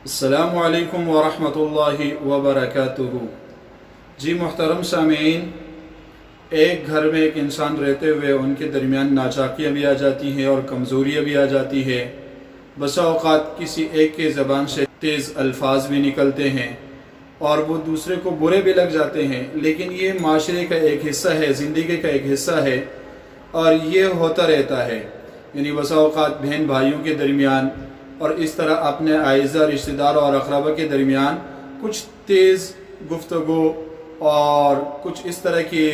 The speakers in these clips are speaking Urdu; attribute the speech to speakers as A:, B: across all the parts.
A: السلام علیکم ورحمۃ اللہ وبرکاتہ۔ جی محترم سامعین، ایک گھر میں ایک انسان رہتے ہوئے ان کے درمیان ناچاکیاں بھی آ جاتی ہیں اور کمزوریاں بھی آ جاتی ہیں۔ بسا اوقات کسی ایک کے زبان سے تیز الفاظ بھی نکلتے ہیں اور وہ دوسرے کو برے بھی لگ جاتے ہیں، لیکن یہ معاشرے کا ایک حصہ ہے، زندگی کا ایک حصہ ہے اور یہ ہوتا رہتا ہے۔ یعنی بسا اوقات بہن بھائیوں کے درمیان اور اس طرح اپنے اعزاء رشتہ داروں اور اقربا کے درمیان کچھ تیز گفتگو اور کچھ اس طرح کی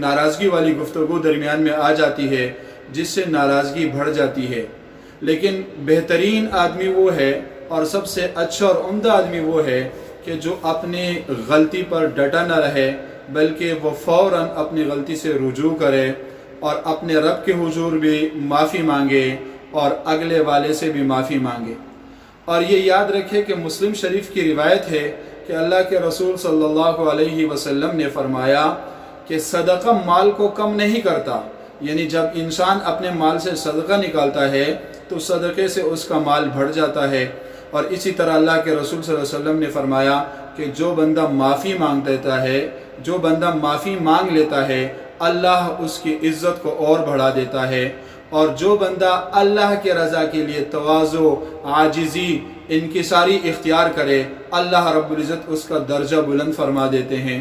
A: ناراضگی والی گفتگو درمیان میں آ جاتی ہے، جس سے ناراضگی بڑھ جاتی ہے۔ لیکن بہترین آدمی وہ ہے اور سب سے اچھا اور عمدہ آدمی وہ ہے کہ جو اپنی غلطی پر ڈٹا نہ رہے، بلکہ وہ فوراً اپنی غلطی سے رجوع کرے اور اپنے رب کے حضور بھی معافی مانگے اور اگلے والے سے بھی معافی مانگے۔ اور یہ یاد رکھے کہ مسلم شریف کی روایت ہے کہ اللہ کے رسول صلی اللہ علیہ وسلم نے فرمایا کہ صدقہ مال کو کم نہیں کرتا، یعنی جب انسان اپنے مال سے صدقہ نکالتا ہے تو صدقے سے اس کا مال بڑھ جاتا ہے۔ اور اسی طرح اللہ کے رسول صلی اللہ علیہ وسلم نے فرمایا کہ جو بندہ معافی مانگ دیتا ہے، جو بندہ معافی مانگ لیتا ہے، اللہ اس کی عزت کو اور بڑھا دیتا ہے، اور جو بندہ اللہ کے رضا کے لیے تواضع، عاجزی، انکساری اختیار کرے، اللہ رب العزت اس کا درجہ بلند فرما دیتے ہیں۔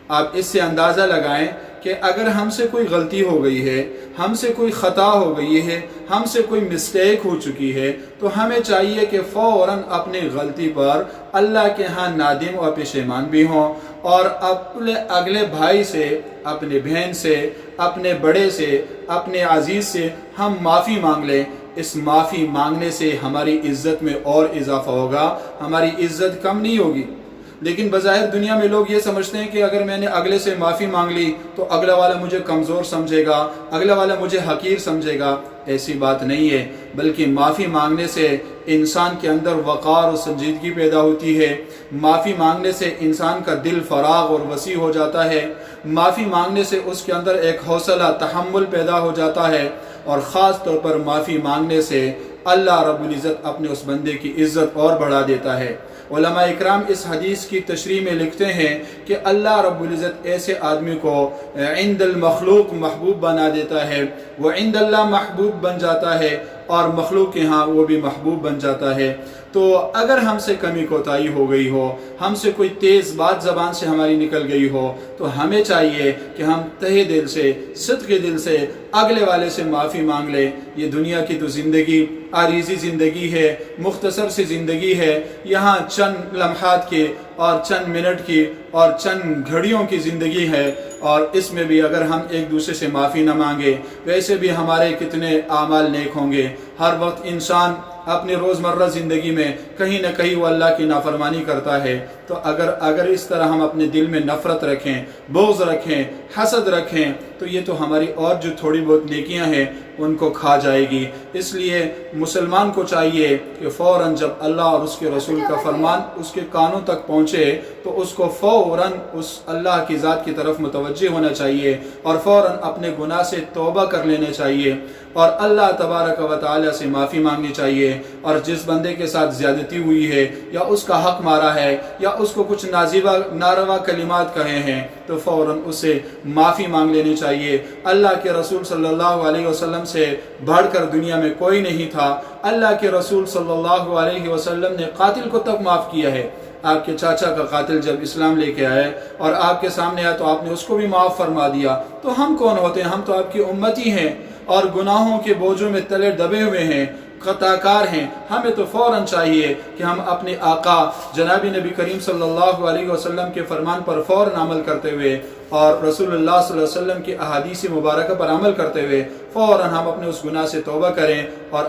A: آپ اس سے اندازہ لگائیں کہ اگر ہم سے کوئی غلطی ہو گئی ہے، ہم سے کوئی خطا ہو گئی ہے، ہم سے کوئی مسٹیک ہو چکی ہے، تو ہمیں چاہیے کہ فوراً اپنی غلطی پر اللہ کے ہاں نادم و پشیمان بھی ہوں اور اپنے اگلے بھائی سے، اپنے بہن سے، اپنے بڑے سے، اپنے عزیز سے ہم معافی مانگ لیں۔ اس معافی مانگنے سے ہماری عزت میں اور اضافہ ہوگا، ہماری عزت کم نہیں ہوگی۔ لیکن بظاہر دنیا میں لوگ یہ سمجھتے ہیں کہ اگر میں نے اگلے سے معافی مانگ لی تو اگلا والا مجھے کمزور سمجھے گا، اگلا والا مجھے حقیر سمجھے گا۔ ایسی بات نہیں ہے، بلکہ معافی مانگنے سے انسان کے اندر وقار اور سنجیدگی پیدا ہوتی ہے۔ معافی مانگنے سے انسان کا دل فراغ اور وسیع ہو جاتا ہے۔ معافی مانگنے سے اس کے اندر ایک حوصلہ، تحمل پیدا ہو جاتا ہے، اور خاص طور پر معافی مانگنے سے اللہ رب العزت اپنے اس بندے کی عزت اور بڑھا دیتا ہے۔ علماء اکرام اس حدیث کی تشریح میں لکھتے ہیں کہ اللہ رب العزت ایسے آدمی کو عند المخلوق محبوب بنا دیتا ہے، وہ عند اللہ محبوب بن جاتا ہے اور مخلوق کے ہاں وہ بھی محبوب بن جاتا ہے۔ تو اگر ہم سے کمی کوتاہی ہو گئی ہو، ہم سے کوئی تیز بات زبان سے ہماری نکل گئی ہو، تو ہمیں چاہیے کہ ہم تہہ دل سے، صدق دل سے اگلے والے سے معافی مانگ لیں۔ یہ دنیا کی تو زندگی عارضی زندگی ہے، مختصر سی زندگی ہے، یہاں چند لمحات کی اور چند منٹ کی اور چند گھڑیوں کی زندگی ہے، اور اس میں بھی اگر ہم ایک دوسرے سے معافی نہ مانگے، ویسے بھی ہمارے کتنے اعمال نیک ہوں گے۔ ہر وقت انسان اپنی روزمرہ زندگی میں کہیں نہ کہیں وہ اللہ کی نافرمانی کرتا ہے، تو اگر اس طرح ہم اپنے دل میں نفرت رکھیں، بغض رکھیں، حسد رکھیں، تو یہ تو ہماری اور جو تھوڑی بہت نیکیاں ہیں ان کو کھا جائے گی۔ اس لیے مسلمان کو چاہیے کہ فوراً جب اللہ اور اس کے رسول کا فرمان اس کے کانوں تک پہنچے تو اس کو فوراً اس اللہ کی ذات کی طرف متوجہ ہونا چاہیے اور فوراً اپنے گناہ سے توبہ کر لینے چاہیے اور اللہ تبارک و تعالی سے معافی مانگنی چاہیے۔ اور جس بندے کے ساتھ زیادتی ہوئی ہے یا اس کا حق مارا ہے یا اس کو کچھ ناروا کلمات کہے ہیں تو فوراً اسے معافی مانگ لینی چاہیے۔ اللہ کے رسول صلی اللہ علیہ وسلم سے بڑھ کر دنیا میں کوئی نہیں تھا۔ اللہ کے رسول صلی اللہ علیہ وسلم نے قاتل کو تک معاف کیا ہے۔ آپ کے چاچا کا قاتل جب اسلام لے کے آئے اور آپ کے سامنے آیا تو آپ نے اس کو بھی معاف فرما دیا۔ تو ہم کون ہوتے ہیں؟ ہم تو آپ کی امتی ہیں اور گناہوں کے بوجھوں میں تلے دبے ہوئے ہیں، خطا کار ہیں۔ ہمیں تو فوراً چاہیے کہ ہم اپنے آقا جناب نبی کریم صلی اللہ علیہ وسلم کے فرمان پر فوراً عمل کرتے ہوئے اور رسول اللہ صلی اللہ علیہ وسلم کی احادیث مبارکہ پر عمل کرتے ہوئے فوراً ہم اپنے اس گناہ سے توبہ کریں اور